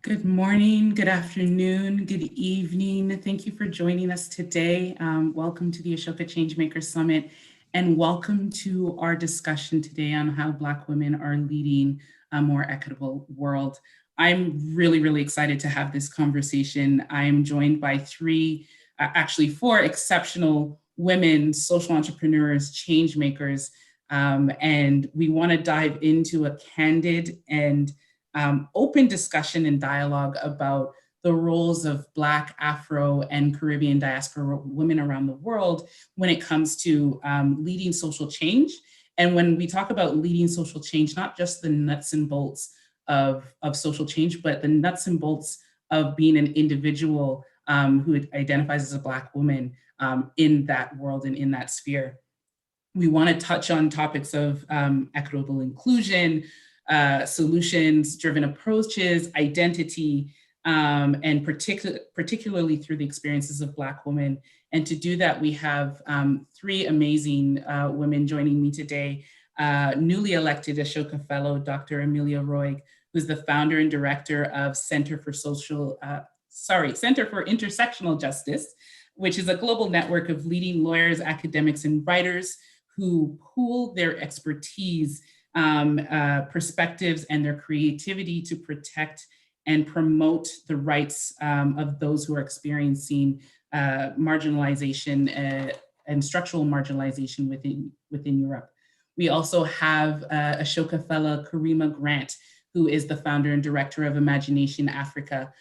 Good morning, good afternoon, good evening. Thank you for joining us today. Welcome to the Ashoka Changemaker Summit, and welcome to our discussion today on how Black women are leading a more equitable world. I'm really excited to have this conversation. I'm joined by four exceptional women, social entrepreneurs, change makers, and we want to dive into a candid and open discussion and dialogue about the roles of Black, Afro, and Caribbean diaspora women around the world when it comes to leading social change. And when we talk about leading social change, not just the nuts and bolts of social change, but the nuts and bolts of being an individual who identifies as a Black woman in that world and in that sphere. We want to touch on topics of equitable inclusion, solutions-driven approaches, identity, and particularly through the experiences of Black women. And to do that, we have three amazing women joining me today. Newly elected Ashoka Fellow, Dr. Amelia Roig, who's the founder and director of Center for Intersectional Justice, which is a global network of leading lawyers, academics, and writers who pool their expertise, perspectives, and their creativity to protect and promote the rights of those who are experiencing marginalization and structural marginalization within Europe. We also have Ashoka Fellow Karima Grant, who is the founder and director of Imagination Africa.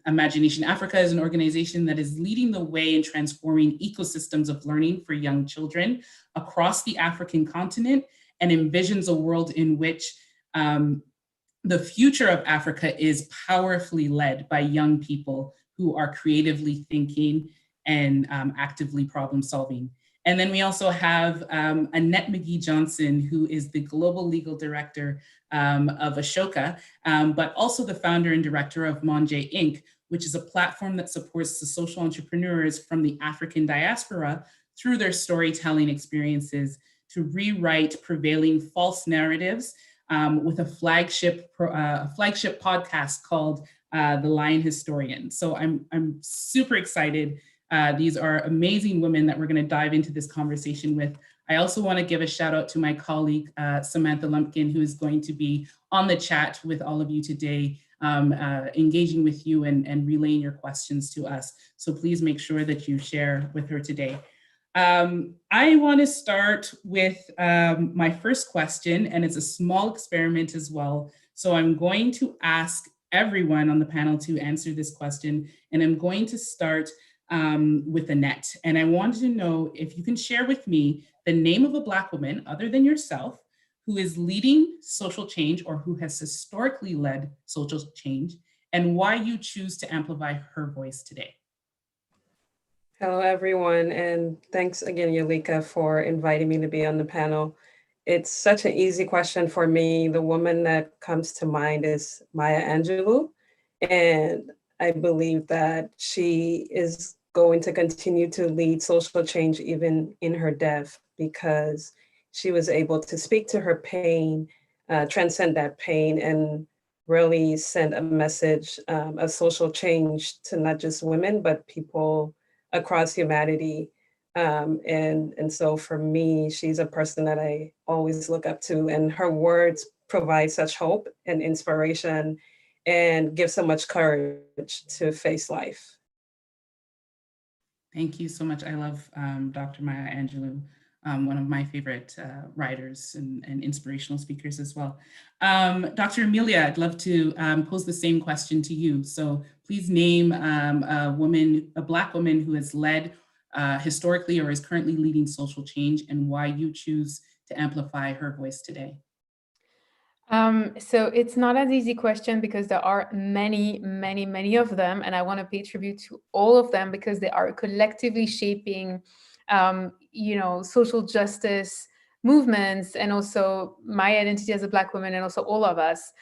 Imagination Africa is an organization that is leading the way in transforming ecosystems of learning for young children across the African continent, and envisions a world in which the future of Africa is powerfully led by young people who are creatively thinking and actively problem solving. And then we also have Annette McGee Johnson, who is the Global Legal Director of Ashoka, but also the founder and director of Monje Inc., which is a platform that supports the social entrepreneurs from the African diaspora through their storytelling experiences to rewrite prevailing false narratives with a flagship podcast called The Lion Historian. So I'm super excited. These are amazing women that we're going to dive into this conversation with. I also want to give a shout out to my colleague, Samantha Lumpkin, who is going to be on the chat with all of you today, engaging with you and relaying your questions to us. So please make sure that you share with her today. I want to start with my first question, and it's a small experiment as well. So I'm going to ask everyone on the panel to answer this question, and I'm going to start with Annette. And I want to know if you can share with me the name of a Black woman other than yourself who is leading social change or who has historically led social change, and why you choose to amplify her voice today. Hello, everyone, and thanks again, Yulika, for inviting me to be on the panel. It's such an easy question for me. The woman that comes to mind is Maya Angelou, and I believe that she is going to continue to lead social change even in her death, because she was able to speak to her pain, transcend that pain, and really send a message of social change to not just women, but people across humanity. And so for me, she's a person that I always look up to, and her words provide such hope and inspiration and give so much courage to face life. Thank you so much. I love Dr. Maya Angelou, one of my favorite writers and inspirational speakers as well. Dr. Amelia, I'd love to pose the same question to you. So please name a Black woman who has led historically or is currently leading social change, and why you choose to amplify her voice today. So it's not an easy question because there are many of them, and I want to pay tribute to all of them because they are collectively shaping, social justice movements, and also my identity as a Black woman, and also all of us.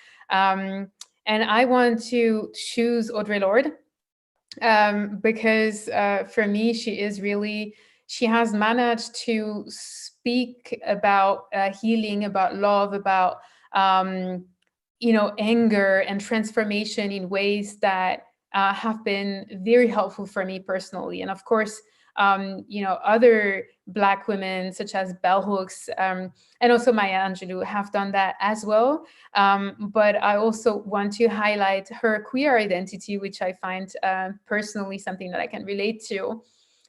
And I want to choose Audre Lorde because for me, she has managed to speak about healing, about love, about anger and transformation in ways that have been very helpful for me personally. And of course, other Black women such as Bell Hooks and also Maya Angelou have done that as well. But I also want to highlight her queer identity, which I find personally something that I can relate to.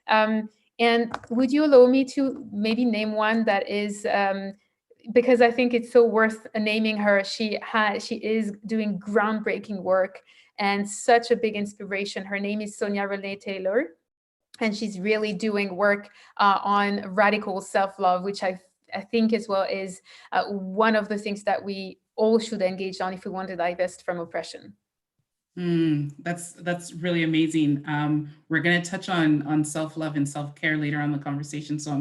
And would you allow me to maybe name one that is, because I think it's so worth naming her. She is doing groundbreaking work and such a big inspiration. Her name is Sonia Renee Taylor, and she's really doing work on radical self-love, which I think as well is one of the things that we all should engage on if we want to divest from oppression. That's really amazing. We're going to touch on self-love and self-care later on in the conversation, so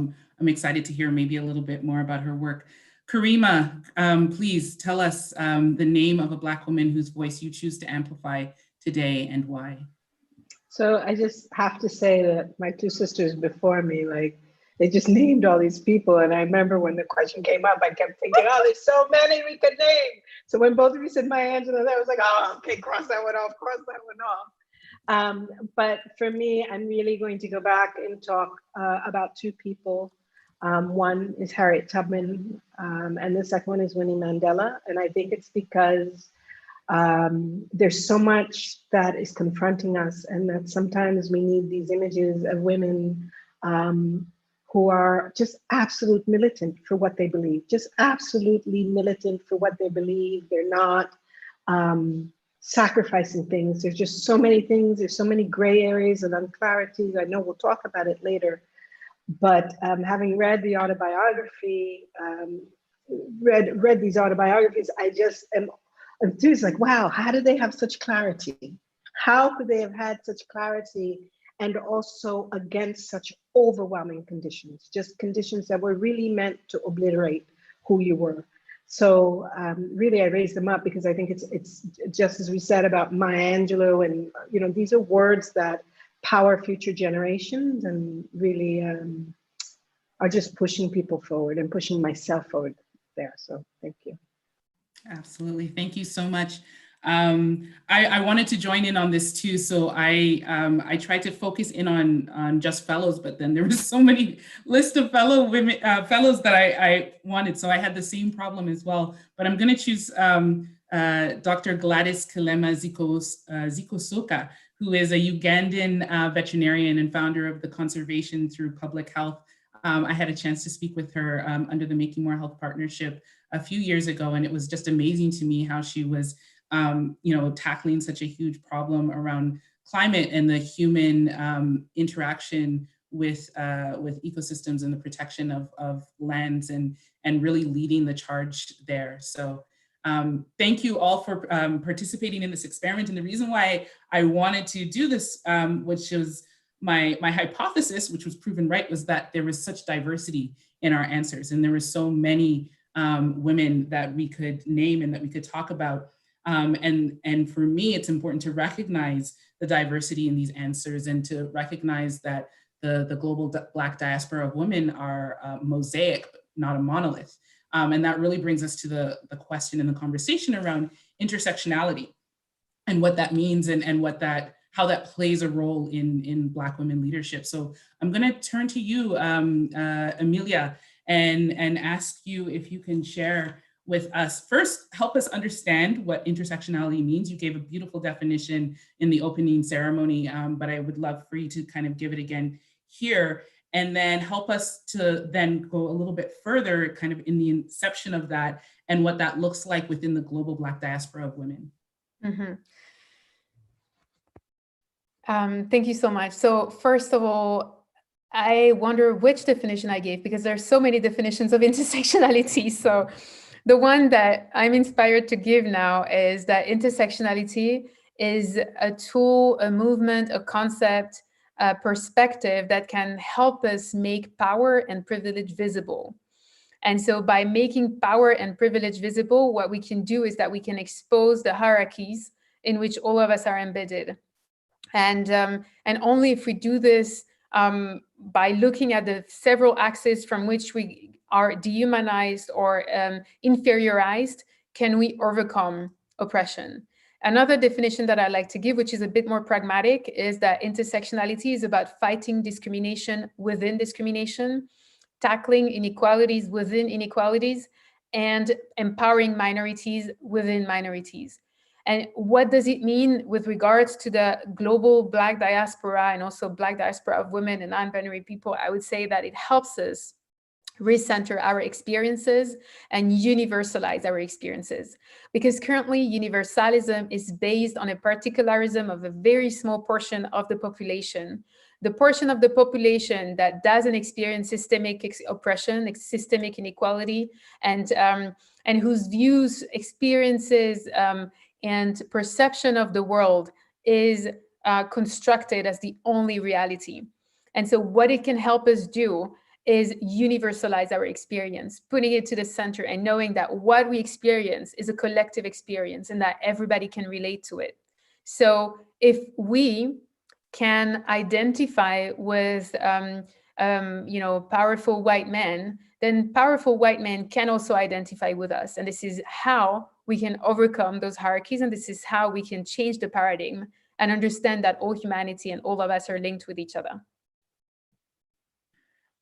I'm excited to hear maybe a little bit more about her work. Karima, please tell us the name of a Black woman whose voice you choose to amplify today and why. So I just have to say that my two sisters before me, like, they just named all these people. And I remember when the question came up, I kept thinking, oh, there's so many we could name. So when both of you said Maya Angelou, I was like, oh, okay, cross that one off, cross that one off. But for me, I'm really going to go back and talk about two people. One is Harriet Tubman, and the second one is Winnie Mandela. And I think it's because there's so much that is confronting us, and that sometimes we need these images of women who are just absolute militant for what they believe, just absolutely militant for what they believe. They're not sacrificing things. There's just so many things. There's so many gray areas and unclarities. I know we'll talk about it later, but having read the autobiography, read these autobiographies, I just am enthused, like, wow, how did they have such clarity? How could they have had such clarity and also against such overwhelming conditions, just conditions that were really meant to obliterate who you were? So really, I raised them up because I think it's just as we said about Maya Angelou, and these are words that power future generations and really are just pushing people forward and pushing myself forward there. So thank you. Absolutely. Thank you so much. I wanted to join in on this too. So I tried to focus in on just fellows, but then there was so many list of fellows that I wanted. So I had the same problem as well, but I'm going to choose Dr. Gladys Kilema Zikosoka, who is a Ugandan veterinarian and founder of the Conservation Through Public Health. I had a chance to speak with her under the Making More Health Partnership a few years ago, and it was just amazing to me how she was, tackling such a huge problem around climate and the human interaction with ecosystems and the protection of lands, and really leading the charge there. So thank you all for participating in this experiment. And the reason why I wanted to do this, which was my hypothesis, which was proven right, was that there was such diversity in our answers, and there were so many women that we could name and that we could talk about. And for me, it's important to recognize the diversity in these answers and to recognize that the global Black diaspora of women are a mosaic, not a monolith. And that really brings us to the question and the conversation around intersectionality and what that means and how that plays a role in Black women leadership. So I'm going to turn to you, Amelia, and ask you if you can share with us. First, help us understand what intersectionality means. You gave a beautiful definition in the opening ceremony, but I would love for you to kind of give it again here, and then help us to then go a little bit further kind of in the inception of that and what that looks like within the global Black diaspora of women. Mm-hmm. Thank you so much. So first of all, I wonder which definition I gave, because there's so many definitions of intersectionality. So the one that I'm inspired to give now is that intersectionality is a tool, a movement, a concept, a perspective that can help us make power and privilege visible. And so by making power and privilege visible, what we can do is that we can expose the hierarchies in which all of us are embedded. And only if we do this by looking at the several axes from which we are dehumanized or inferiorized, can we overcome oppression. Another definition that I like to give, which is a bit more pragmatic, is that intersectionality is about fighting discrimination within discrimination, tackling inequalities within inequalities, and empowering minorities within minorities. And what does it mean with regards to the global Black diaspora and also Black diaspora of women and non-binary people? I would say that it helps us recenter our experiences and universalize our experiences. Because currently universalism is based on a particularism of a very small portion of the population. The portion of the population that doesn't experience systemic oppression, systemic inequality, and whose views, experiences, and perception of the world is constructed as the only reality. And so what it can help us do is universalize our experience, putting it to the center and knowing that what we experience is a collective experience and that everybody can relate to it. So if we can identify with powerful white men, then powerful white men can also identify with us. And this is how we can overcome those hierarchies, and this is how we can change the paradigm and understand that all humanity and all of us are linked with each other.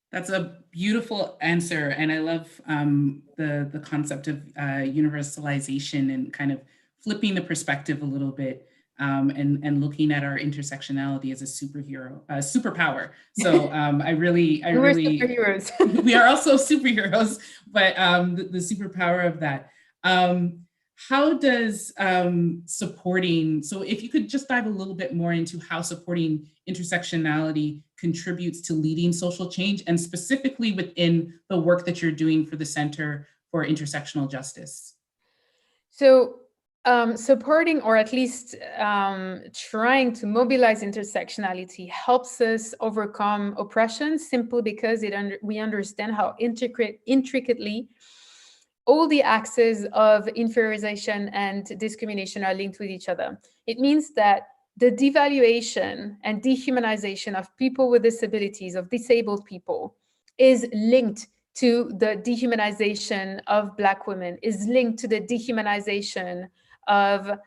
That's a beautiful answer. And I love the concept of universalization and kind of flipping the perspective a little bit and looking at our intersectionality as a superpower. So I really, we're superheroes. We are also superheroes, but the superpower of that. How does supporting, so if you could just dive a little bit more into how supporting intersectionality contributes to leading social change, and specifically within the work that you're doing for the Center for Intersectional Justice. So supporting, or at least trying to mobilize intersectionality, helps us overcome oppression simply because we understand how intricately all the axes of inferiorization and discrimination are linked with each other. It means that the devaluation and dehumanization of people with disabilities, of disabled people, is linked to the dehumanization of Black women, is linked to the dehumanization of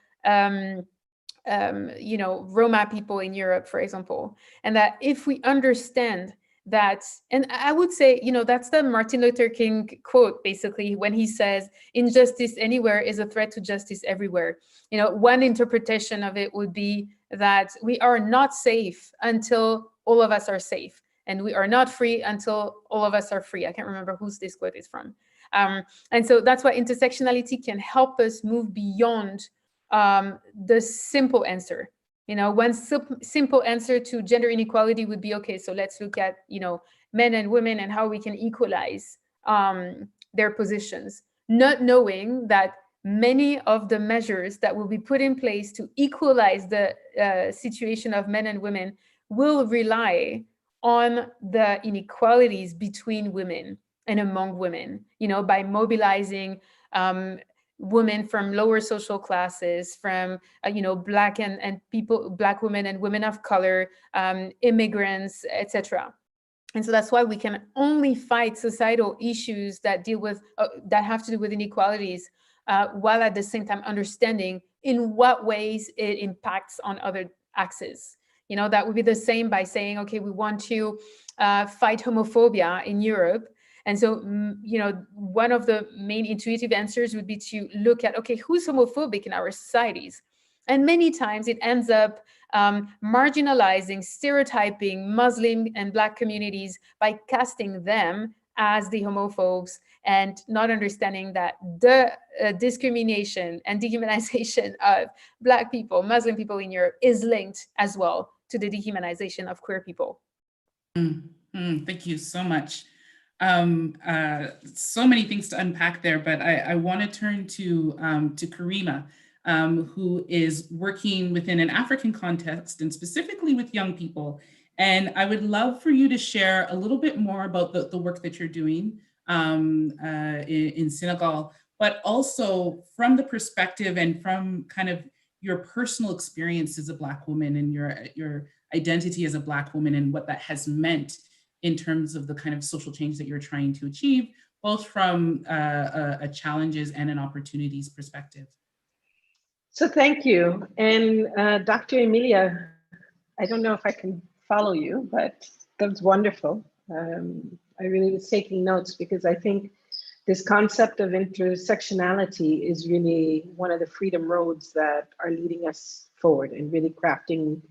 Roma people in Europe, for example. And that if we understand that, and I would say, that's the Martin Luther King quote, basically, when he says, injustice anywhere is a threat to justice everywhere. One interpretation of it would be that we are not safe until all of us are safe, and we are not free until all of us are free. I can't remember whose this quote is from. And so that's why intersectionality can help us move beyond the simple answer. One simple answer to gender inequality would be, okay, so let's look at, men and women and how we can equalize their positions, not knowing that many of the measures that will be put in place to equalize the situation of men and women will rely on the inequalities between women and among women, by mobilizing women from lower social classes, from Black and people, Black women and women of color, immigrants, etc. And so that's why we can only fight societal issues that deal with that have to do with inequalities, while at the same time understanding in what ways it impacts on other axes. That would be the same by saying, okay, we want to fight homophobia in Europe. And so, one of the main intuitive answers would be to look at, okay, who's homophobic in our societies? And many times it ends up marginalizing, stereotyping Muslim and Black communities by casting them as the homophobes and not understanding that the discrimination and dehumanization of Black people, Muslim people in Europe is linked as well to the dehumanization of queer people. Thank you so much. So many things to unpack there, but I want to turn to Karima, who is working within an African context and specifically with young people. And I would love for you to share a little bit more about the work that you're doing in Senegal, but also from the perspective and from kind of your personal experience as a Black woman and your identity as a Black woman and what that has meant in terms of the kind of social change that you're trying to achieve, both from a challenges and an opportunities perspective. So thank you. And Dr. Emilia, I don't know if I can follow you, but that was wonderful. I really was taking notes because I think this concept of intersectionality is really one of the freedom roads that are leading us forward and really crafting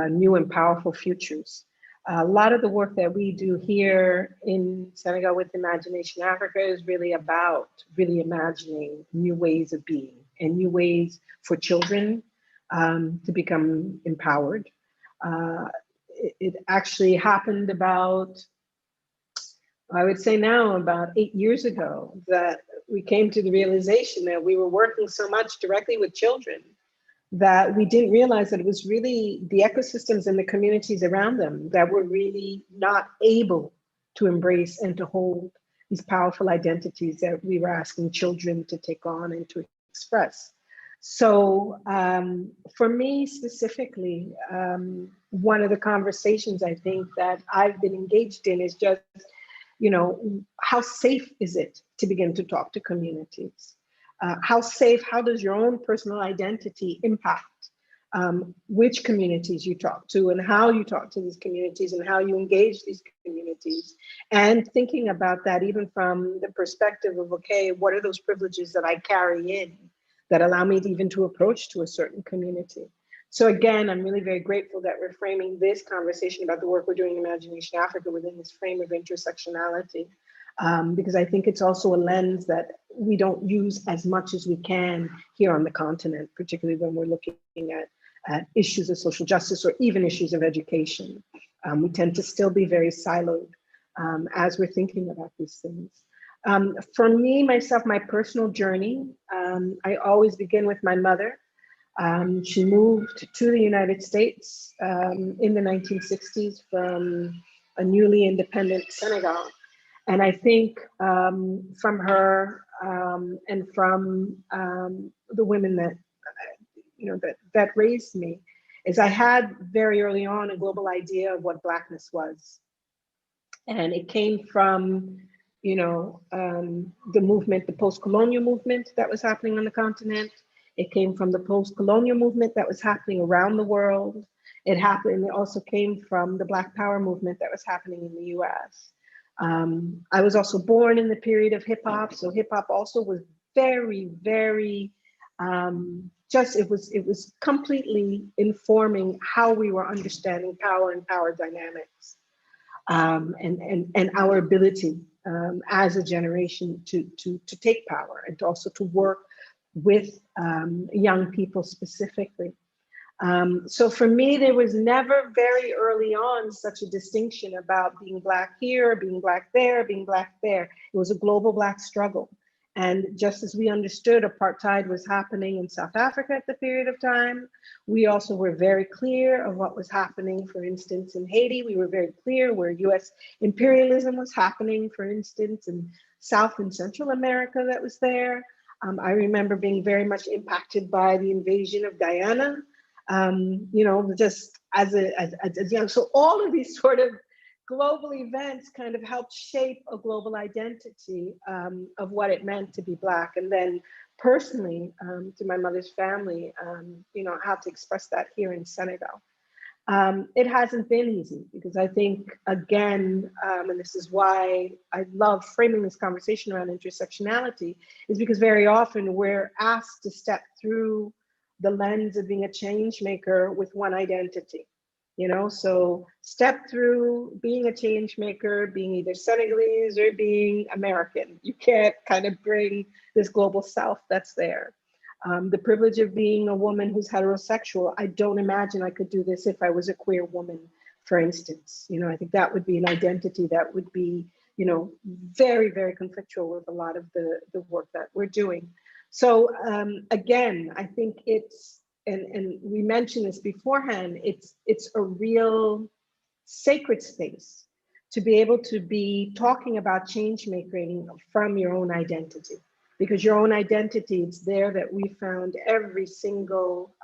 new and powerful futures. A lot of the work that we do here in Senegal with Imagination Africa is really about really imagining new ways of being and new ways for children to become empowered. It actually happened about, I would say now, about 8 years ago, that we came to the realization that we were working so much directly with children that we didn't realize that it was really the ecosystems and the communities around them that were really not able to embrace and to hold these powerful identities that we were asking children to take on and to express. So for me specifically, one of the conversations I think that I've been engaged in is just, how safe is it to begin to talk to communities? How does your own personal identity impact which communities you talk to and how you talk to these communities and how you engage these communities? And thinking about that even from the perspective of, okay, what are those privileges that I carry in that allow me to even to approach to a certain community? So again, I'm really very grateful that we're framing this conversation about the work we're doing in Imagination Africa within this frame of intersectionality. Because I think it's also a lens that we don't use as much as we can here on the continent, particularly when we're looking at issues of social justice or even issues of education. We tend to still be very siloed as we're thinking about these things. For me, myself, my personal journey, I always begin with my mother. She moved to the United States in the 1960s from a newly independent Senegal. And I think from her and from the women that, that raised me, is I had very early on a global idea of what Blackness was. And it came from, the movement, the post-colonial movement that was happening on the continent. It came from the post-colonial movement that was happening around the world. It also came from the Black Power movement that was happening in the US. I was also born in the period of hip hop. So hip hop also was very, very, it was completely informing how we were understanding power and power dynamics and our ability as a generation to take power and to also to work with young people specifically. So for me, there was never very early on such a distinction about being Black here, being Black there, being Black there. It was a global Black struggle. And just as we understood apartheid was happening in South Africa at the period of time, we also were very clear of what was happening, for instance, in Haiti. We were very clear where US imperialism was happening, for instance, in South and Central America that was there. I remember being very much impacted by the invasion of Guyana. Just as young. So all of these sort of global events kind of helped shape a global identity of what it meant to be Black. And then personally, to my mother's family, how to express that here in Senegal. It hasn't been easy because I think, again, and this is why I love framing this conversation around intersectionality, is because very often we're asked to step through the lens of being a change maker with one identity, so step through being a change maker, being either Senegalese or being American. You can't kind of bring this global South that's there. The privilege of being a woman who's heterosexual, I don't imagine I could do this if I was a queer woman, for instance. I think that would be an identity that would be, very, very conflictual with a lot of the work that we're doing. So again, I think it's, and we mentioned this beforehand, it's a real sacred space to be able to be talking about change making from your own identity. Because your own identity, it's there that we found every single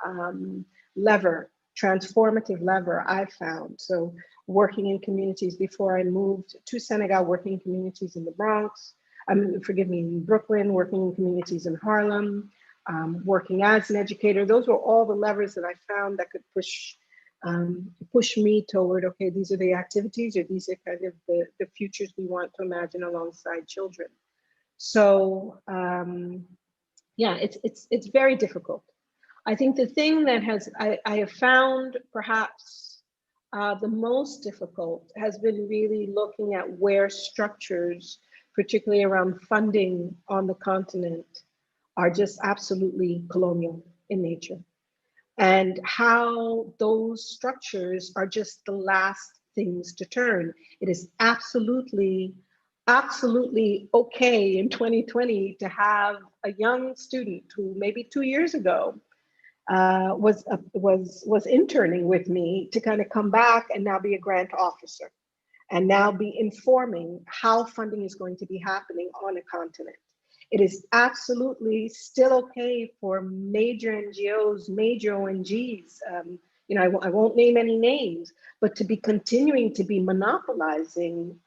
transformative lever I found. So working in communities before I moved to Senegal, working in communities in the Bronx, in Brooklyn, working in communities in Harlem, working as an educator. Those were all the levers that I found that could push me toward, okay, these are the activities, or these are kind of the futures we want to imagine alongside children. So yeah, it's very difficult. I think the thing that I have found perhaps the most difficult has been really looking at where structures, particularly around funding on the continent, are just absolutely colonial in nature, and how those structures are just the last things to turn. It is absolutely okay in 2020 to have a young student who maybe 2 years ago was interning with me to kind of come back and now be a grant officer and now be informing how funding is going to be happening on a continent. It is absolutely still okay for major NGOs, major ONGs, I won't name any names, but to be continuing to be monopolizing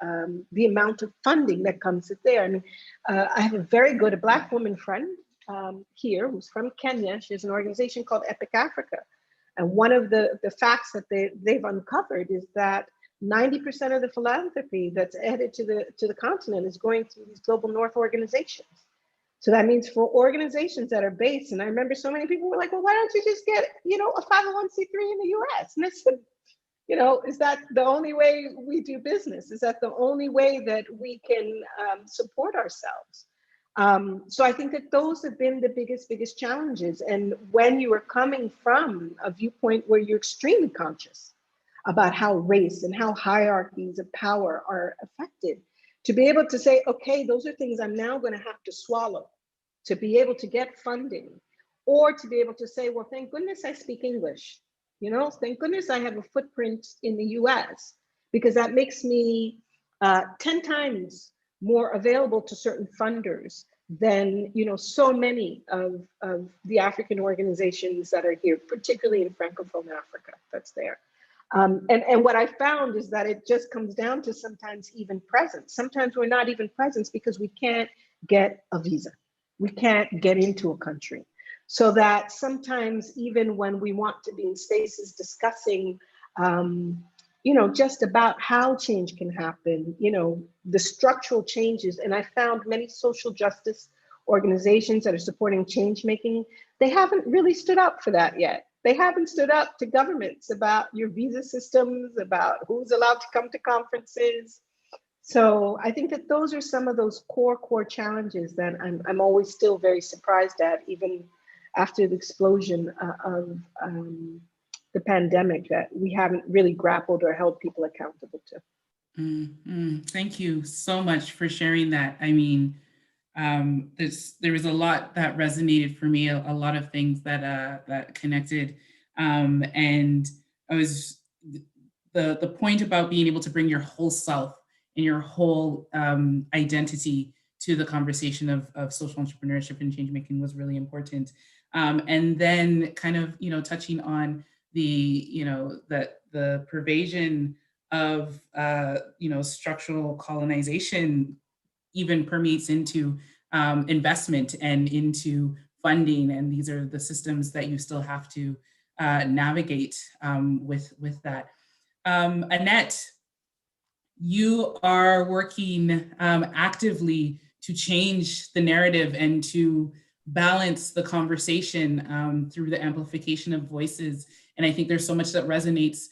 the amount of funding that comes there. I mean, I have a Black woman friend here who's from Kenya. She has an organization called Epic Africa. And one of the facts that they've uncovered is that 90% of the philanthropy that's added to the continent is going through these global North organizations. So that means for organizations that are based, and I remember so many people were like, well, why don't you just get, a 501c3 in the US? And I said, is that the only way we do business? Is that the only way that we can support ourselves? So I think that those have been the biggest challenges. And when you are coming from a viewpoint where you're extremely conscious about how race and how hierarchies of power are affected, to be able to say, okay, those are things I'm now going to have to swallow to be able to get funding, or to be able to say, well, thank goodness I speak English. Thank goodness I have a footprint in the US, because that makes me 10 times more available to certain funders than, so many of the African organizations that are here, particularly in Francophone Africa that's there. And what I found is that it just comes down to sometimes even presence. Sometimes we're not even present because we can't get a visa. We can't get into a country. So that sometimes even when we want to be in spaces discussing, just about how change can happen, the structural changes. And I found many social justice organizations that are supporting change making, they haven't really stood up for that yet. They haven't stood up to governments about your visa systems, about who's allowed to come to conferences. So I think that those are some of those core challenges that I'm always still very surprised at, even after the explosion of the pandemic, that we haven't really grappled or held people accountable to. Thank you so much for sharing that. I mean, there was a lot that resonated for me, a lot of things that connected, and I was the point about being able to bring your whole self and your whole identity to the conversation of social entrepreneurship and change making was really important, and then kind of touching on the that the pervasion of structural colonization even permeates into investment and into funding. And these are the systems that you still have to navigate with that. Annette, you are working actively to change the narrative and to balance the conversation through the amplification of voices. And I think there's so much that resonates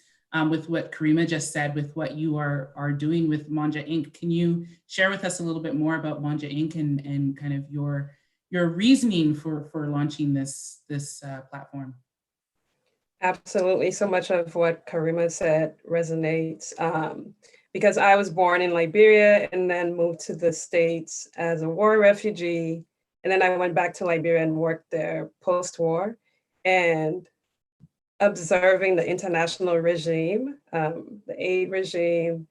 with what Karima just said, with what you are doing with Manja Inc. Can you share with us a little bit more about Manja Inc. and kind of your reasoning for launching this platform? Absolutely. So much of what Karima said resonates because I was born in Liberia and then moved to the States as a war refugee. And then I went back to Liberia and worked there post-war. And observing the international regime, the aid regime,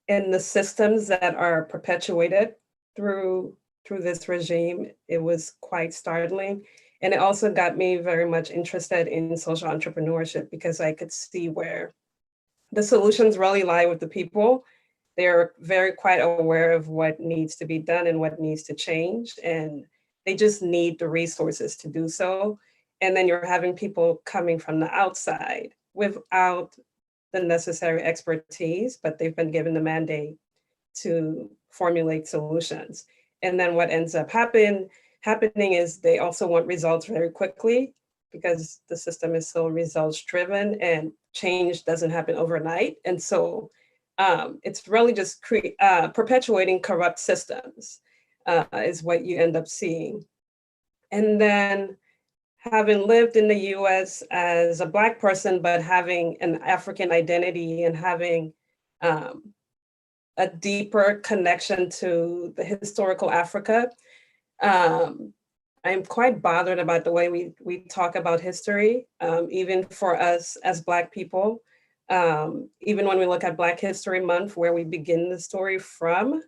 and the systems that are perpetuated through this regime, it was quite startling. And it also got me very much interested in social entrepreneurship because I could see where the solutions really lie with the people. They're very quite aware of what needs to be done and what needs to change. And They just need the resources to do so. And then you're having people coming from the outside without the necessary expertise, but they've been given the mandate to formulate solutions. And then what ends up happening is they also want results very quickly because the system is so results driven and change doesn't happen overnight. And so it's really just perpetuating corrupt systems is what you end up seeing. And then having lived in the US as a Black person, but having an African identity and having a deeper connection to the historical Africa, I'm quite bothered about the way we talk about history, even for us as Black people. Even when we look at Black History Month, where we begin the story from.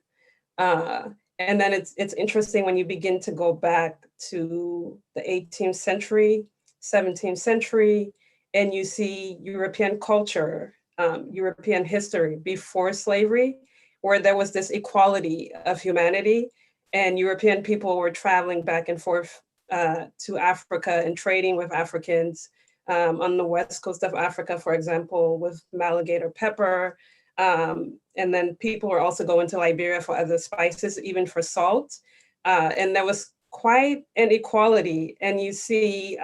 And then it's interesting when you begin to go back to the 18th century, 17th century, and you see European culture, European history before slavery, where there was this equality of humanity, and European people were traveling back and forth to Africa and trading with Africans on the west coast of Africa, for example, with alligator pepper. And then people were also going to Liberia for other spices, even for salt. And there was quite an equality. And you see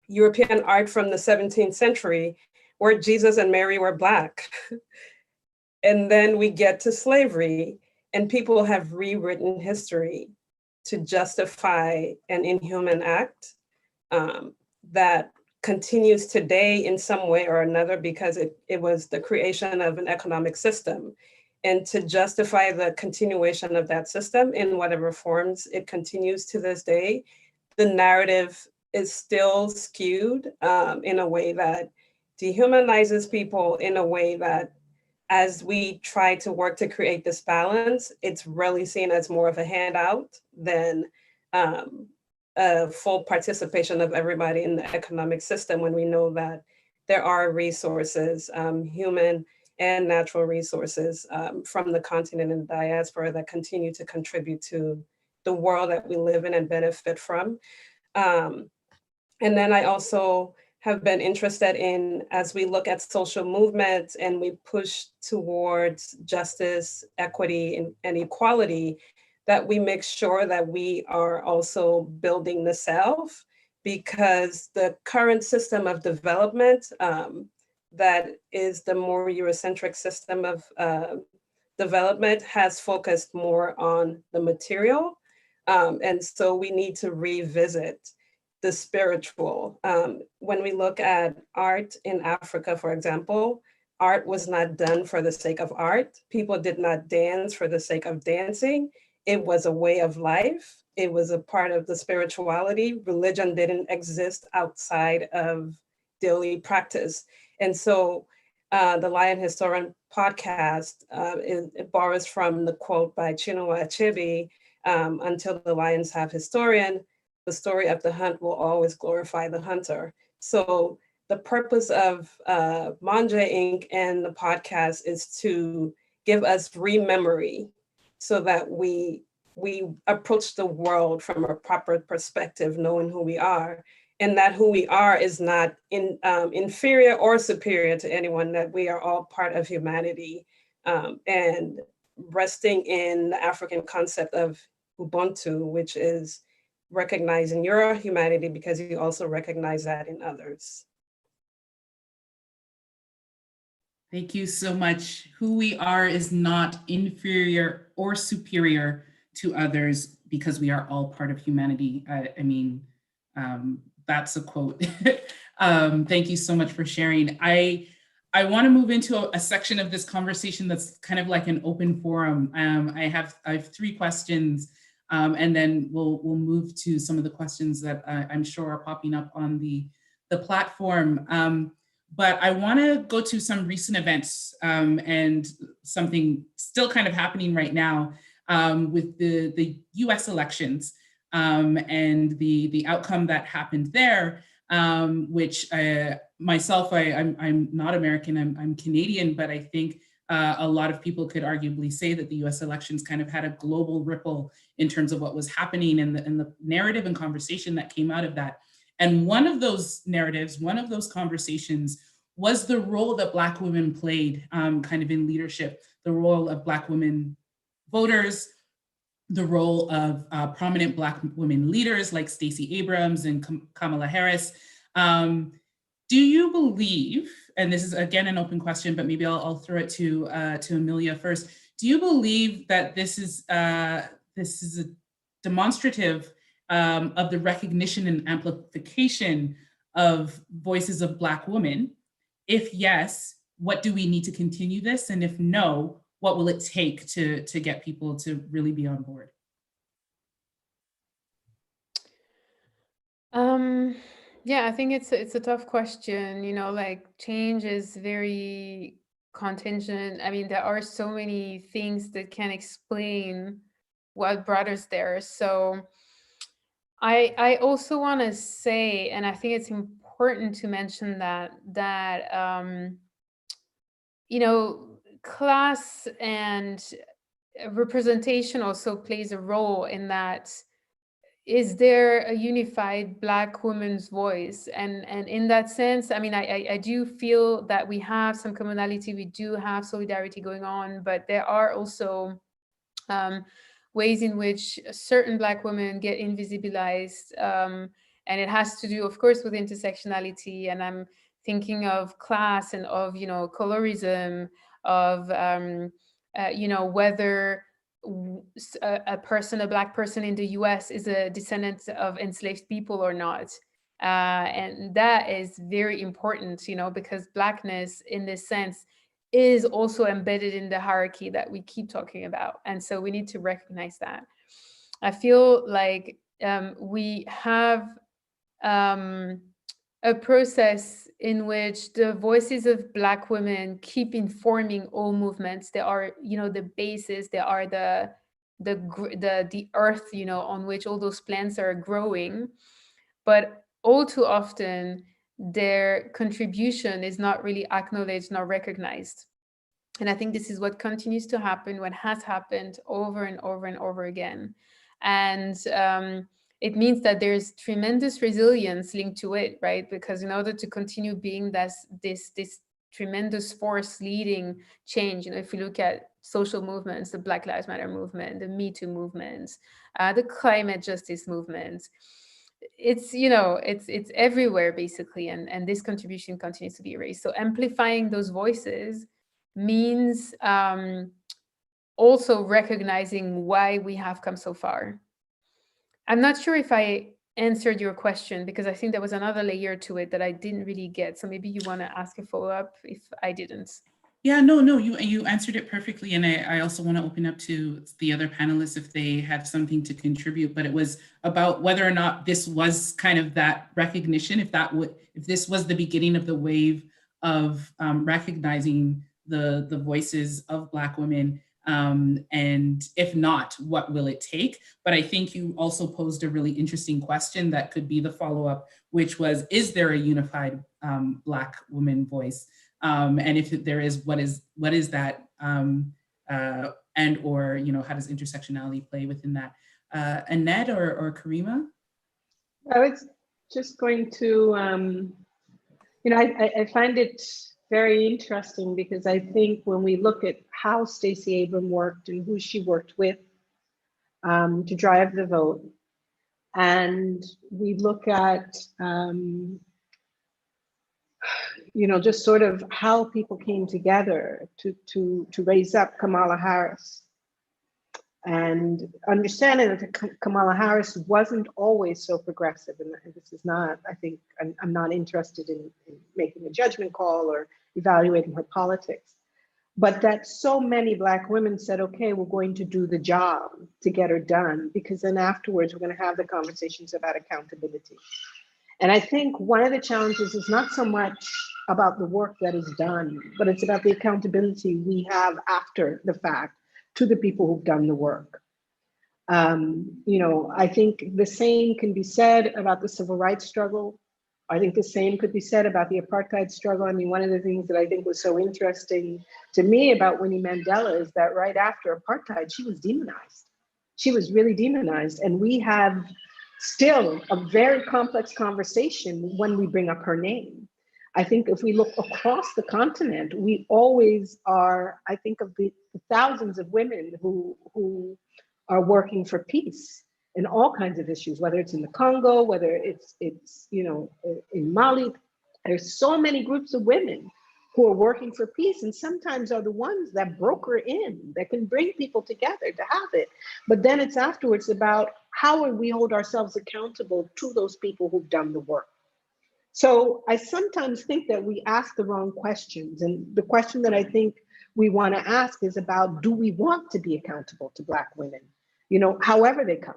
European art from the 17th century where Jesus and Mary were Black. And then we get to slavery, and people have rewritten history to justify an inhuman act that continues today in some way or another because it was the creation of an economic system. And to justify the continuation of that system in whatever forms it continues to this day, the narrative is still skewed in a way that dehumanizes people, in a way that as we try to work to create this balance, it's really seen as more of a handout than a full participation of everybody in the economic system, when we know that there are resources, human and natural resources from the continent and diaspora that continue to contribute to the world that we live in and benefit from. And then I also have been interested in, as we look at social movements and we push towards justice, equity, and equality, that we make sure that we are also building the self, because the current system of development that is the more Eurocentric system of development has focused more on the material. And so we need to revisit the spiritual. When we look at art in Africa, for example, art was not done for the sake of art. People did not dance for the sake of dancing. It was a way of life. It was a part of the spirituality. Religion didn't exist outside of daily practice. And so the Lion Historian podcast, it borrows from the quote by Chinua Achebe, until the lions have historian, the story of the hunt will always glorify the hunter. So the purpose of Manje Inc. and the podcast is to give us rememory so that we approach the world from a proper perspective, knowing who we are, and that who we are is not inferior or superior to anyone, that we are all part of humanity, and resting in the African concept of Ubuntu, which is recognizing your humanity because you also recognize that in others. Thank you so much. Who we are is not inferior or superior to others because we are all part of humanity. I mean, that's a quote. Thank you so much for sharing. I want to move into a section of this conversation that's kind of like an open forum. I have 3 questions, and then we'll move to some of the questions that I'm sure are popping up on the platform. But I want to go to some recent events and something still kind of happening right now with the US elections and the outcome that happened there, which myself, I'm not American, I'm Canadian, but I think a lot of people could arguably say that the US elections kind of had a global ripple in terms of what was happening and the narrative and conversation that came out of that. And one of those narratives, one of those conversations was the role that Black women played kind of in leadership, the role of Black women voters, the role of prominent Black women leaders like Stacey Abrams and Kamala Harris. Do you believe, and this is again an open question, but maybe I'll throw it to Amelia first. Do you believe that this is a demonstrative of the recognition and amplification of voices of Black women? If yes, what do we need to continue this? And if no, what will it take to get people to really be on board? Yeah, I think it's a tough question. You know, like change is very contingent. I mean, there are so many things that can explain what brought us there. So I also want to say, and I think it's important to mention that you know, class and representation also plays a role in that. Is there a unified Black woman's voice? And in that sense, I mean, I do feel that we have some commonality, we do have solidarity going on, but there are also ways in which certain Black women get invisibilized. And it has to do, of course, with intersectionality. And I'm thinking of class and of, you know, colorism, of, you know, whether a Black person in the US is a descendant of enslaved people or not. And that is very important, you know, because Blackness in this sense is also embedded in the hierarchy that we keep talking about. And so we need to recognize that. I feel like we have a process in which the voices of Black women keep informing all movements. They are, you know, the basis. They are the earth, you know, on which all those plants are growing. But all too often, their contribution is not really acknowledged nor recognized. And I think this is what continues to happen, what has happened over and over and over again. And it means that there's tremendous resilience linked to it, right? Because in order to continue being this tremendous force leading change, you know, if we look at social movements, the Black Lives Matter movement, the Me Too movement, the climate justice movement, it's, you know, it's everywhere basically, and this contribution continues to be raised. So amplifying those voices means also recognizing why we have come so far. I'm not sure if I answered your question, because I think there was another layer to it that I didn't really get. So maybe you want to ask a follow-up if I didn't. Yeah, no, you answered it perfectly. And I also want to open up to the other panelists if they have something to contribute, but it was about whether or not this was kind of that recognition, if this was the beginning of the wave of recognizing the voices of Black women. And if not, what will it take? But I think you also posed a really interesting question that could be the follow-up, which was, is there a unified Black woman voice? And if there is, what is that? And or, you know, how does intersectionality play within that? Annette or Karima? I was just going to, you know, I find it very interesting because I think when we look at how Stacey Abrams worked and who she worked with to drive the vote, and we look at, you know, just sort of how people came together to raise up Kamala Harris, and understanding that Kamala Harris wasn't always so progressive. And this is not, I think, I'm not interested in making a judgment call or evaluating her politics, but that so many Black women said, okay, we're going to do the job to get her done, because then afterwards we're going to have the conversations about accountability. And I think one of the challenges is not so much about the work that is done, but it's about the accountability we have after the fact to the people who've done the work. You know, I think the same can be said about the civil rights struggle. I think the same could be said about the apartheid struggle. I mean, one of the things that I think was so interesting to me about Winnie Mandela is that right after apartheid, she was demonized. She was really demonized. And we have still a very complex conversation when we bring up her name. I think if we look across the continent, we always are, I think of the thousands of women who are working for peace in all kinds of issues, whether it's in the Congo, whether it's in Mali. There's so many groups of women who are working for peace, and sometimes are the ones that broker in, that can bring people together to have it. But then it's afterwards about how will we hold ourselves accountable to those people who've done the work. So I sometimes think that we ask the wrong questions. And the question that I think we want to ask is about, do we want to be accountable to Black women? However they come,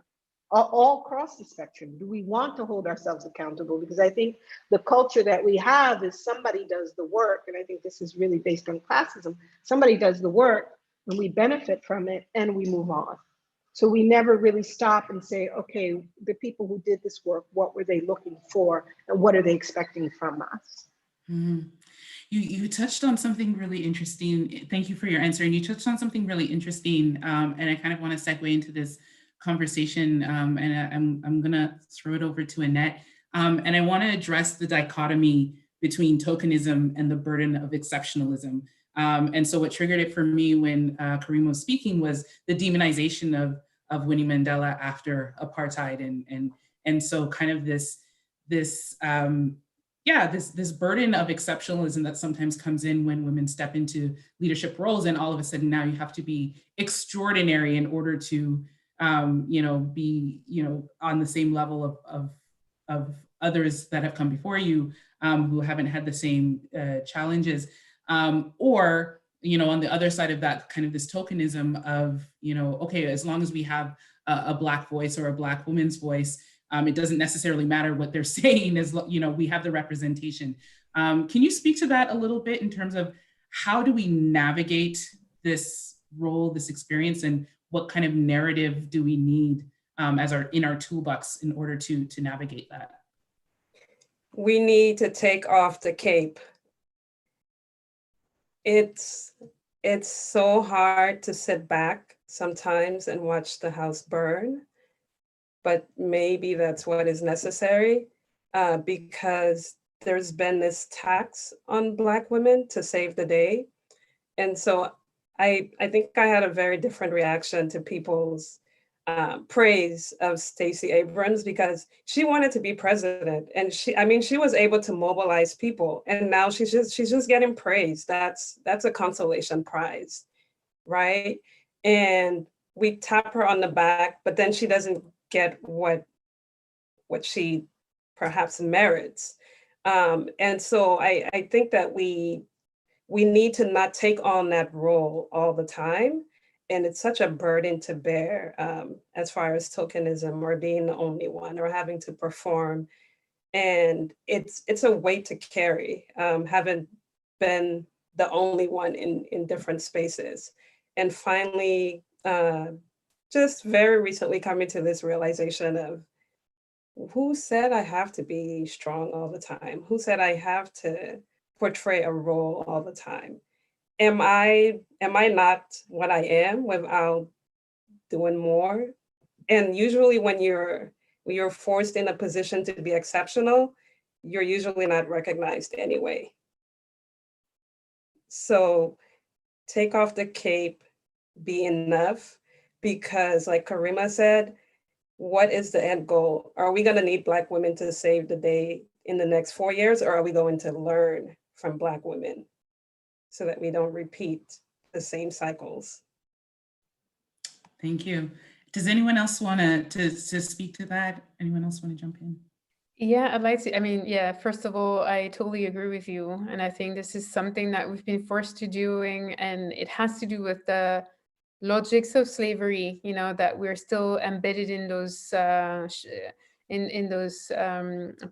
all across the spectrum. Do we want to hold ourselves accountable? Because I think the culture that we have is somebody does the work, and I think this is really based on classism. Somebody does the work, and we benefit from it, and we move on. So we never really stop and say, okay, the people who did this work, what were they looking for, and what are they expecting from us? Mm-hmm. You touched on something really interesting. Thank you for your answer. And you touched on something really interesting. And I kind of want to segue into this conversation. And I'm going to throw it over to Annette. And I want to address the dichotomy between tokenism and the burden of exceptionalism. And so what triggered it for me when Karima was speaking was the demonization of Winnie Mandela after apartheid. And so kind of this burden of exceptionalism that sometimes comes in when women step into leadership roles, and all of a sudden now you have to be extraordinary in order to, be, on the same level of others that have come before you, who haven't had the same challenges, or, on the other side of that, kind of this tokenism of, okay, as long as we have a Black voice or a Black woman's voice, it doesn't necessarily matter what they're saying, as we have the representation. Can you speak to that a little bit in terms of how do we navigate this role, this experience, and what kind of narrative do we need in our toolbox in order to navigate that? We need to take off the cape. It's so hard to sit back sometimes and watch the house burn. But maybe that's what is necessary, because there's been this tax on Black women to save the day. And so I think I had a very different reaction to people's praise of Stacey Abrams, because she wanted to be president, and she was able to mobilize people, and now she's just getting praised. That's a consolation prize, right? And we tap her on the back, but then she doesn't get what she perhaps merits. And so I think that we need to not take on that role all the time. And it's such a burden to bear, as far as tokenism or being the only one or having to perform. And it's a weight to carry, having been the only one in different spaces. And finally, just very recently coming to this realization of, who said I have to be strong all the time? Who said I have to portray a role all the time? Am I not what I am without doing more? And usually when you're forced in a position to be exceptional, you're usually not recognized anyway. So take off the cape, be enough. Because like Karima said, what is the end goal? Are we gonna need Black women to save the day in the next 4 years, or are we going to learn from Black women so that we don't repeat the same cycles? Thank you. Does anyone else want to speak to that? Anyone else want to jump in? Yeah, I'd like to, first of all, I totally agree with you. And I think this is something that we've been forced to doing, and it has to do with the logics of slavery, that we're still embedded in those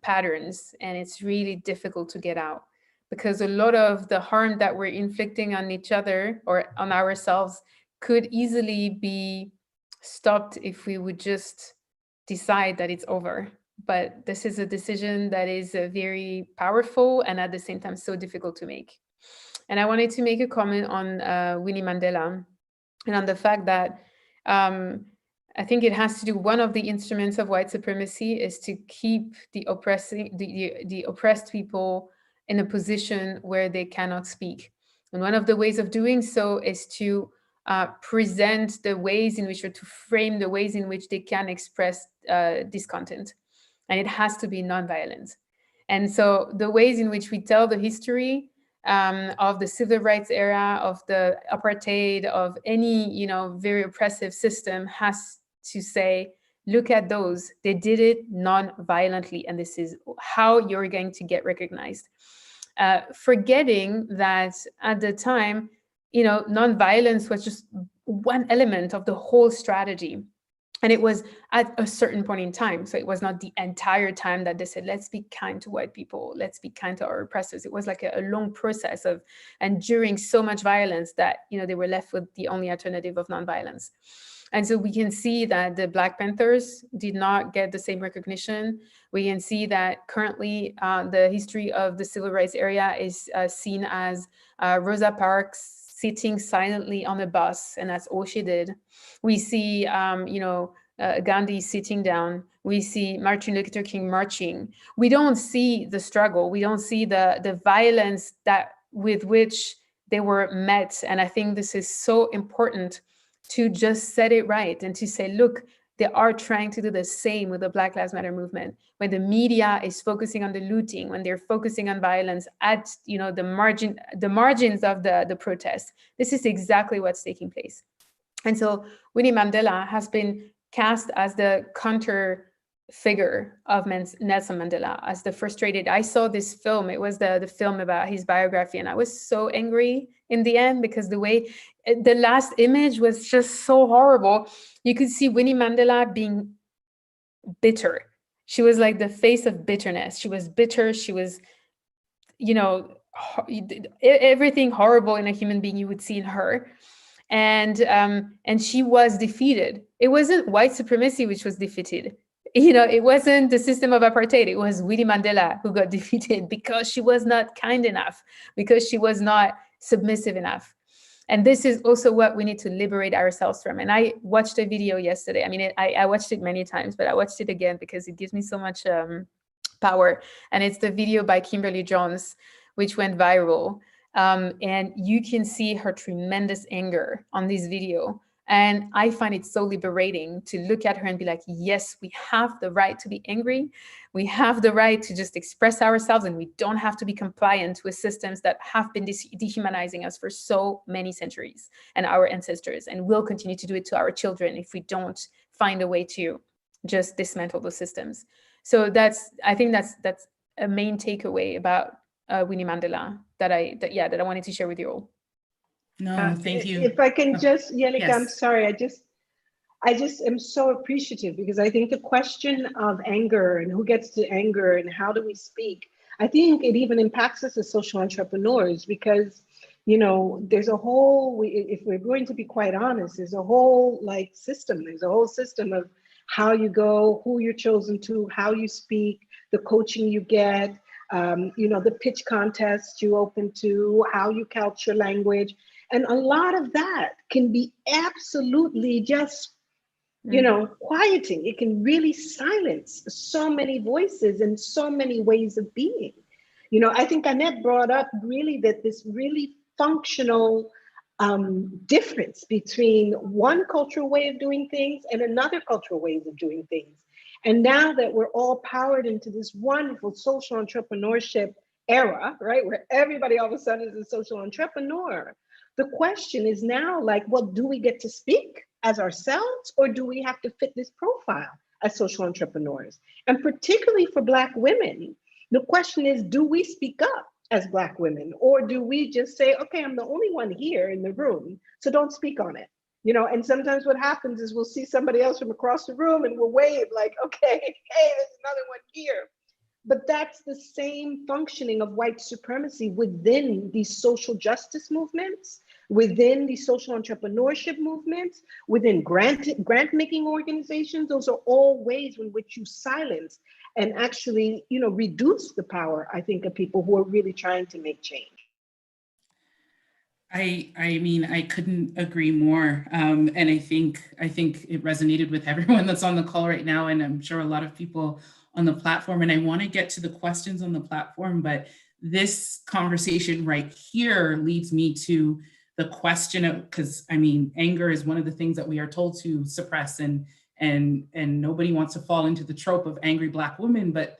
patterns, and it's really difficult to get out, because a lot of the harm that we're inflicting on each other or on ourselves could easily be stopped if we would just decide that it's over. but this is a decision that is very powerful and at the same time so difficult to make. And I wanted to make a comment on Winnie Mandela and on the fact that I think it has to do, one of the instruments of white supremacy is to keep the oppressed people in a position where they cannot speak. And one of the ways of doing so is to present the ways in which, or to frame the ways in which they can express discontent. And it has to be nonviolent. And so the ways in which we tell the history of the civil rights era, of the apartheid, of any, very oppressive system has to say, look at those, they did it non-violently, and this is how you're going to get recognized. Forgetting that at the time, non-violence was just one element of the whole strategy. And it was at a certain point in time. So it was not the entire time that they said, let's be kind to white people, let's be kind to our oppressors. It was like a long process of enduring so much violence that, they were left with the only alternative of nonviolence. And so we can see that the Black Panthers did not get the same recognition. We can see that currently the history of the civil rights era is seen as Rosa Parks sitting silently on a bus, and that's all she did. We see, Gandhi sitting down. We see Martin Luther King marching. We don't see the struggle. We don't see the violence that with which they were met. And I think this is so important to just set it right and to say, look, they are trying to do the same with the Black Lives Matter movement. When the media is focusing on the looting, when they're focusing on violence at the margins of the protest, this is exactly what's taking place. And so Winnie Mandela has been cast as the counter figure of Nelson Mandela, as the frustrated. I saw this film. It was the film about his biography, and I was so angry in the end because the way the last image was just so horrible. You could see Winnie Mandela being bitter. She was like the face of bitterness. She was bitter. She was, everything horrible in a human being you would see in her. And she was defeated. It wasn't white supremacy which was defeated. It wasn't the system of apartheid. It was Winnie Mandela who got defeated because she was not kind enough, because she was not submissive enough. And this is also what we need to liberate ourselves from. And I watched a video yesterday. I mean, I watched it many times, but I watched it again because it gives me so much power. And it's the video by Kimberly Jones, which went viral. And you can see her tremendous anger on this video. And I find it so liberating to look at her and be like, yes, we have the right to be angry. We have the right to just express ourselves, and we don't have to be compliant with systems that have been dehumanizing us for so many centuries, and our ancestors, and will continue to do it to our children if we don't find a way to just dismantle those systems. So I think that's a main takeaway about Winnie Mandela that I wanted to share with you all. No, thank you. If I can just, Yelika, yes. I'm sorry. I just am so appreciative because I think the question of anger and who gets to anger and how do we speak, I think it even impacts us as social entrepreneurs because, there's a whole, if we're going to be quite honest, there's a whole system. There's a whole system of how you go, who you're chosen to, how you speak, the coaching you get, the pitch contest you open to, how you couch your language. And a lot of that can be absolutely just, quieting. It can really silence so many voices and so many ways of being. I think Annette brought up really that this really functional difference between one cultural way of doing things and another cultural ways of doing things. And now that we're all powered into this wonderful social entrepreneurship era, right, where everybody all of a sudden is a social entrepreneur, the question is now do we get to speak as ourselves, or do we have to fit this profile as social entrepreneurs? And particularly for Black women, the question is, do we speak up as Black women, or do we just say, okay, I'm the only one here in the room, so don't speak on it? And sometimes what happens is we'll see somebody else from across the room and we'll wave okay, hey, there's another one here. But that's the same functioning of white supremacy within these social justice movements, within the social entrepreneurship movements, within grant-making organizations. Those are all ways in which you silence and actually, reduce the power, I think, of people who are really trying to make change. I mean, I couldn't agree more. And I think it resonated with everyone that's on the call right now, and I'm sure a lot of people on the platform. And I want to get to the questions on the platform, but this conversation right here leads me to the question of, because I mean, anger is one of the things that we are told to suppress, and nobody wants to fall into the trope of angry Black women, but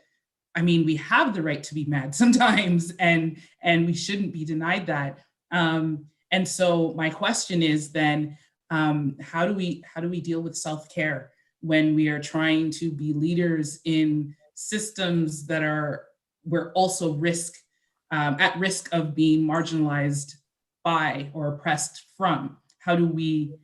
I mean, we have the right to be mad sometimes, and we shouldn't be denied that. And so my question is then, how do we deal with self-care when we are trying to be leaders in systems that we're also at risk of being marginalized by or oppressed from? How do we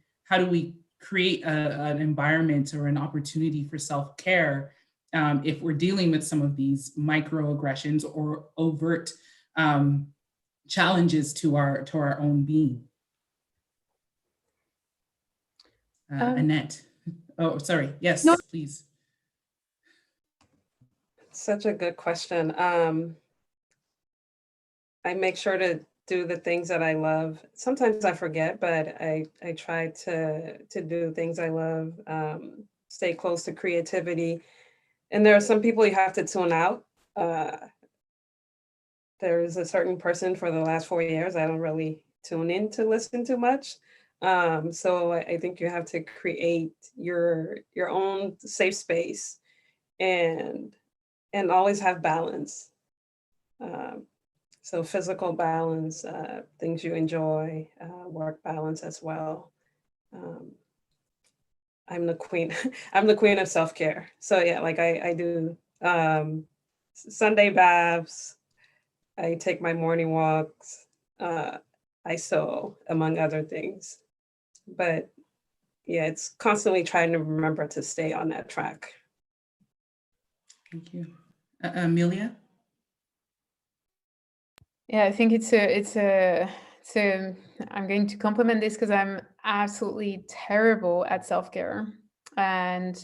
create an environment or an opportunity for self-care if we're dealing with some of these microaggressions or overt challenges to our own being? Annette. Oh, sorry. Yes, no. Please. Such a good question. I make sure to do the things that I love. Sometimes I forget, but I try to do things I love, stay close to creativity. And there are some people you have to tune out. There's a certain person for the last 4 years, I don't really tune in to listen too much. So I think you have to create your own safe space and always have balance. So physical balance, things you enjoy, work balance as well. I'm the queen. I'm the queen of self-care. So yeah, like I do Sunday baths. I take my morning walks. I sew, among other things. But yeah, it's constantly trying to remember to stay on that track. Thank you. Amelia? Yeah, I think I'm going to compliment this because I'm absolutely terrible at self-care. And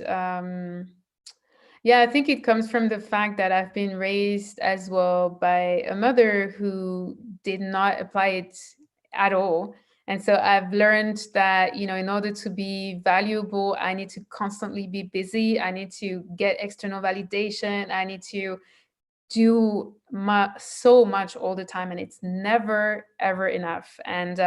yeah, I think it comes from the fact that I've been raised as well by a mother who did not apply it at all. And so I've learned that, in order to be valuable, I need to constantly be busy. I need to get external validation. I need to do so much all the time, and it's never, ever enough. And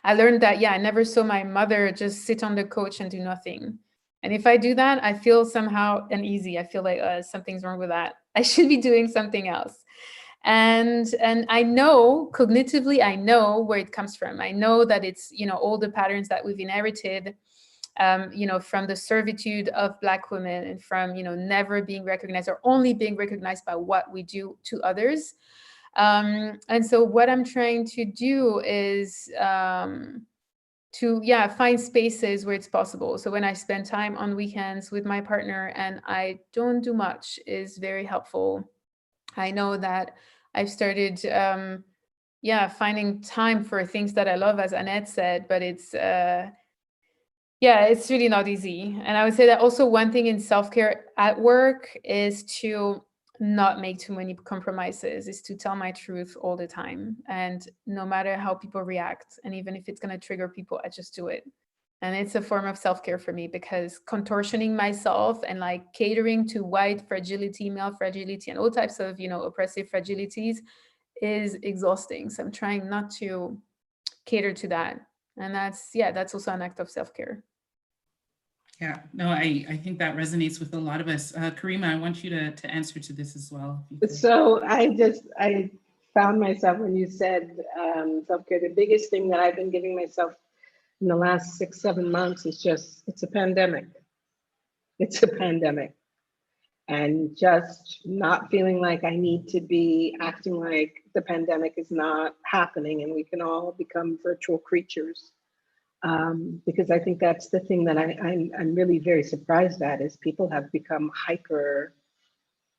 I learned that, I never saw my mother just sit on the couch and do nothing. And if I do that, I feel somehow uneasy. I feel like something's wrong with that. I should be doing something else. And I know cognitively, I know where it comes from. I know that it's, all the patterns that we've inherited, from the servitude of Black women and from, never being recognized or only being recognized by what we do to others. And so what I'm trying to do is to find spaces where it's possible. So when I spend time on weekends with my partner and I don't do much is very helpful. I know that I've started finding time for things that I love, as Annette said, but it's it's really not easy. And I would say that also one thing in self-care at work is to not make too many compromises, is to tell my truth all the time. And no matter how people react, and even if it's going to trigger people, I just do it. And it's a form of self-care for me, because contortioning myself and like catering to white fragility, male fragility, and all types of, oppressive fragilities is exhausting. So I'm trying not to cater to that. And that's also an act of self-care. Yeah, no, I think that resonates with a lot of us. Karima, I want you to answer to this as well. So I found myself when you said self-care, the biggest thing that I've been giving myself in the last 6-7 months is it's a pandemic. It's a pandemic. And just not feeling like I need to be acting like the pandemic is not happening and we can all become virtual creatures. Because I think that's the thing that I'm really very surprised at, is people have become hyper,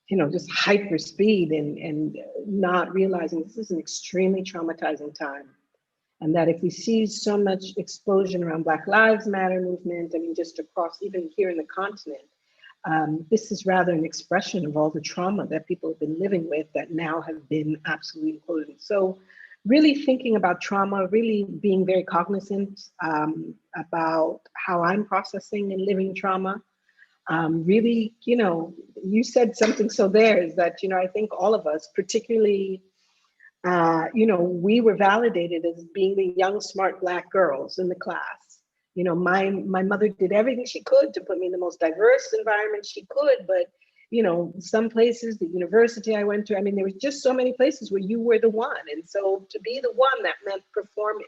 just hyper speed and not realizing this is an extremely traumatizing time. And that if we see so much explosion around Black Lives Matter movement, I mean, just across, even here in the continent, This is rather an expression of all the trauma that people have been living with that now have been absolutely included. So really thinking about trauma, really being very cognizant about how I'm processing and living trauma. Really, you said something so there is that, I think all of us, particularly, we were validated as being the young, smart Black girls in the class. My mother did everything she could to put me in the most diverse environment she could, but some places, the university I went to, I mean, there was just so many places where you were the one. And so to be the one, that meant performing.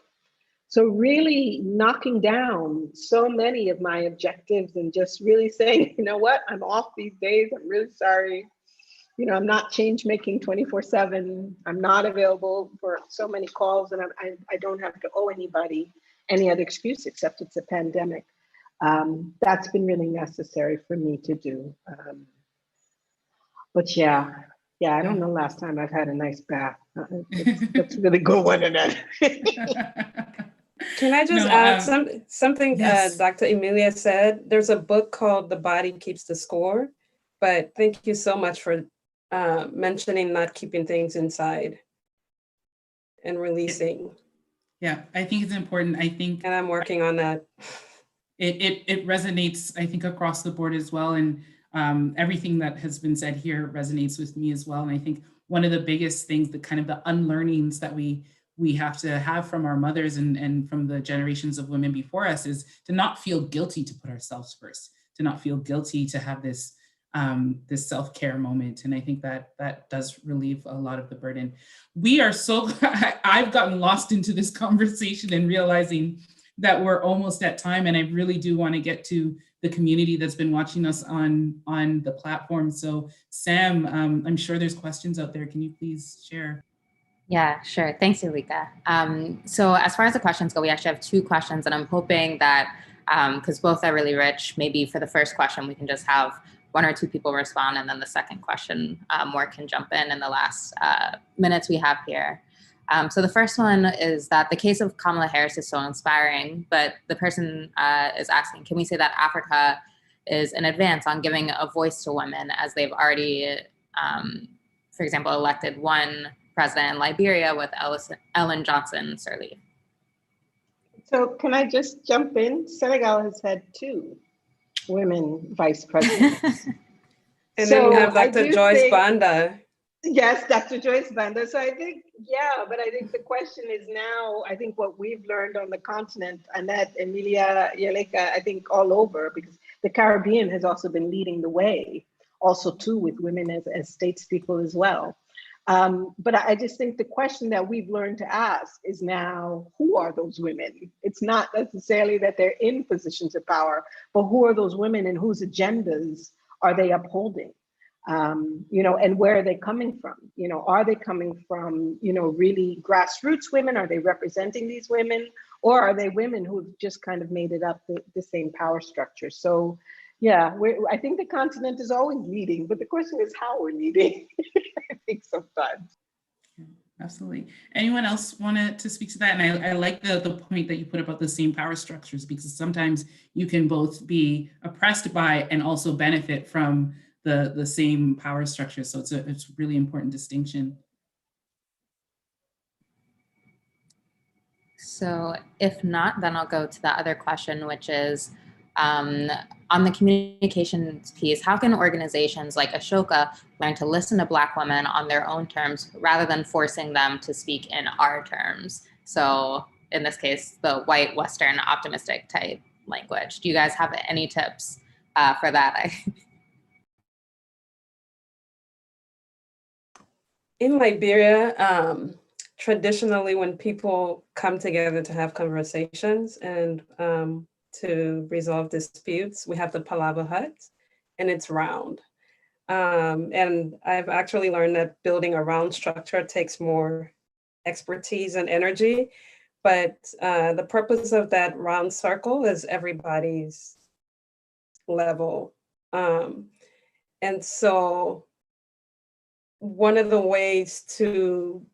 So really knocking down so many of my objectives and just really saying, you know what, I'm off these days. I'm really sorry. I'm not change making 24/7. I'm not available for so many calls, and I don't have to owe anybody any other excuse except it's a pandemic. That's been really necessary for me to do. But yeah, I don't know last time I've had a nice bath. That's a really good one, Annette. Can I just add something yes. Dr. Emilia said? There's a book called The Body Keeps the Score, but thank you so much for mentioning not keeping things inside and releasing. Yeah, I think it's important. And I'm working on that. It resonates, I think, across the board as well. And everything that has been said here resonates with me as well. And I think one of the biggest things, the kind of the unlearnings that we have to have from our mothers and from the generations of women before us is to not feel guilty to put ourselves first, to not feel guilty to have this self-care moment. And I think that does relieve a lot of the burden. We are so, I've gotten lost into this conversation and realizing that we're almost at time. And I really do want to get to the community that's been watching us on the platform. So Sam, I'm sure there's questions out there. Can you please share? Yeah, sure. Thanks, Yulika. So as far as the questions go, we actually have 2 questions, and I'm hoping that, because both are really rich, maybe for the first question, we can just have 1 or 2 people respond, and then the second question, more can jump in the last minutes we have here. So the first one is that the case of Kamala Harris is so inspiring, but the person is asking, can we say that Africa is an advance on giving a voice to women, as they've already, for example, elected one president in Liberia with Ellen Johnson Sirleaf? So can I just jump in? Senegal has had 2 women vice presidents. And then you have Dr. Joyce Banda. Yes, Dr. Joyce Banda. So I think, but I think the question is now, I think what we've learned on the continent, Annette, Emilia, Yulika, I think all over, because the Caribbean has also been leading the way, also too with women as statespeople as well. But I just think the question that we've learned to ask is now, who are those women? It's not necessarily that they're in positions of power, but who are those women and whose agendas are they upholding? And where are they coming from? Are they coming from, really grassroots women? Are they representing these women? Or are they women who've just kind of made it up the same power structure? So, I think the continent is always leading, but the question is how we're leading, I think sometimes. Absolutely. Anyone else wanted to speak to that? And I like the point that you put about the same power structures, because sometimes you can both be oppressed by and also benefit from the same power structure. So it's a really important distinction. So if not, then I'll go to the other question, which is on the communications piece, how can organizations like Ashoka learn to listen to Black women on their own terms rather than forcing them to speak in our terms? So in this case, the white, Western, optimistic type language. Do you guys have any tips for that? In Liberia, traditionally, when people come together to have conversations and to resolve disputes, we have the Palava hut, and it's round. And I've actually learned that building a round structure takes more expertise and energy, but the purpose of that round circle is everybody's level. And so one of the ways to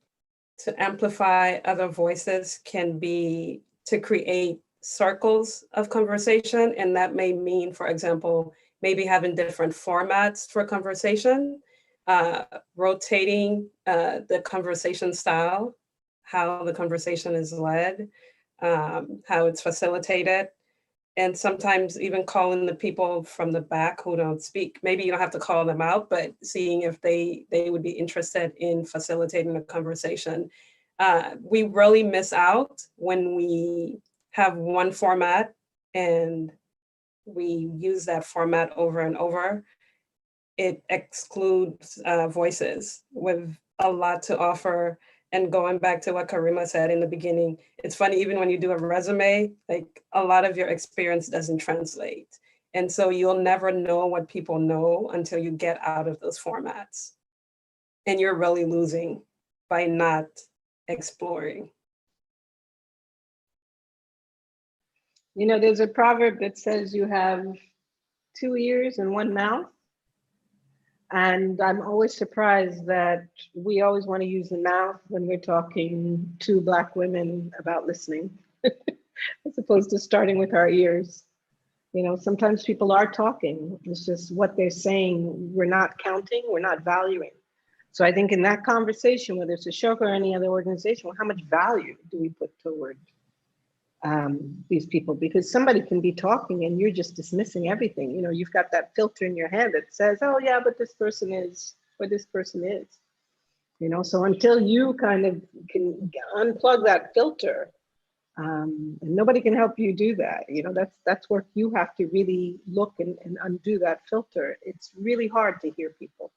amplify other voices can be to create circles of conversation. And that may mean, for example, maybe having different formats for conversation, rotating the conversation style, how the conversation is led, how it's facilitated, and sometimes even calling the people from the back who don't speak. Maybe you don't have to call them out, but seeing if they would be interested in facilitating a conversation. We really miss out when we have one format and we use that format over and over. It excludes voices with a lot to offer. And going back to what Karima said in the beginning, it's funny, even when you do a resume, like a lot of your experience doesn't translate. And so you'll never know what people know until you get out of those formats. And you're really losing by not exploring. You know, there's a proverb that says you have 2 ears and 1 mouth. And I'm always surprised that we always want to use the mouth when we're talking to Black women about listening, as opposed to starting with our ears. You know, sometimes people are talking. It's just what they're saying, we're not counting, we're not valuing. So I think in that conversation, whether it's Ashoka or any other organization, well, how much value do we put toward these people? Because somebody can be talking and you're just dismissing everything. You know, you've got that filter in your head that says, oh yeah, but this person is, or this person is. You know, so until you kind of can unplug that filter, and nobody can help you do that. You know, that's where you have to really look and undo that filter. It's really hard to hear people.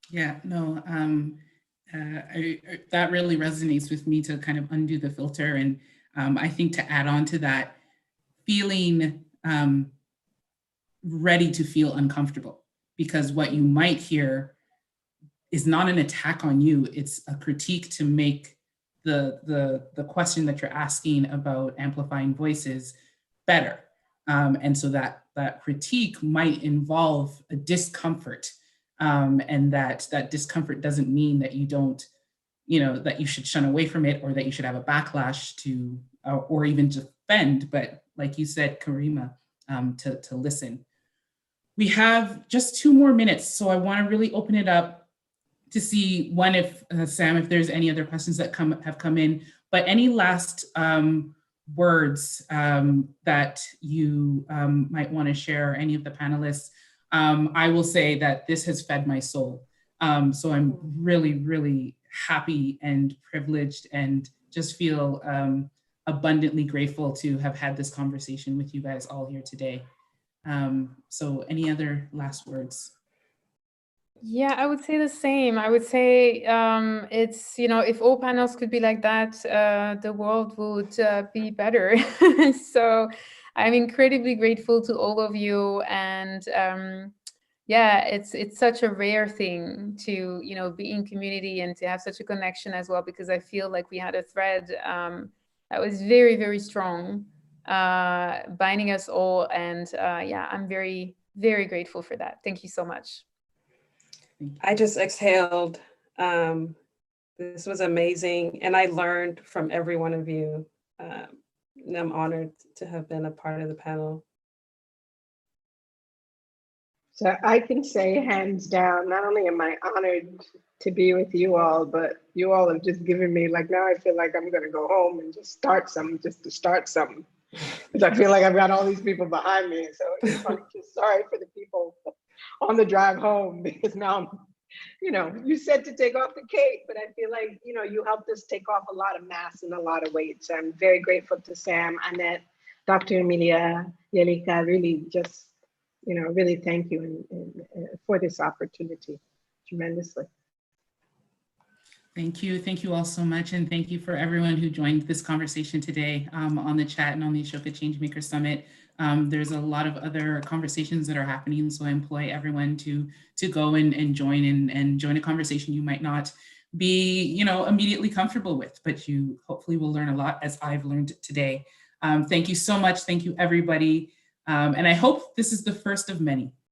Yeah, no, that really resonates with me, to kind of undo the filter. And I think to add on to that, feeling ready to feel uncomfortable, because what you might hear is not an attack on you, it's a critique to make the question that you're asking about amplifying voices better. And so that critique might involve a discomfort. And that discomfort doesn't mean that you don't, you know, that you should shun away from it, or that you should have a backlash to, or even defend, but like you said, Karima, to listen. We have just 2 more minutes, so I want to really open it up to see, one, if Sam, if there's any other questions that have come in, but any last words that you might want to share, any of the panelists. I will say that this has fed my soul. So I'm really, really happy and privileged, and just feel abundantly grateful to have had this conversation with you guys all here today. So any other last words? Yeah, I would say the same. I would say it's, you know, if all panels could be like that, the world would be better. So I'm incredibly grateful to all of you. And yeah, it's such a rare thing to, you know, be in community and to have such a connection as well, because I feel like we had a thread that was very, very strong, binding us all. And yeah, I'm very, very grateful for that. Thank you so much. I just exhaled. This was amazing. And I learned from every one of you. And I'm honored to have been a part of the panel. So I can say hands down, not only am I honored to be with you all, but you all have just given me, like, now I feel like I'm going to go home and just start something, just to start something. Because I feel like I've got all these people behind me. So it's funny, just sorry for the people on the drive home, because now I'm, you know, you said to take off the cape, but I feel like, you know, you helped us take off a lot of mass and a lot of weight. So I'm very grateful to Sam, Annette, Dr. Emilia, Yelika, really just, you know, really thank you for this opportunity, tremendously. Thank you. Thank you all so much. And thank you for everyone who joined this conversation today on the chat and on the Ashoka Changemaker Summit. There's a lot of other conversations that are happening, so I employ everyone to go and join and join a conversation you might not be, you know, immediately comfortable with, but you hopefully will learn a lot, as I've learned today. Thank you so much. Thank you, everybody. And I hope this is the first of many.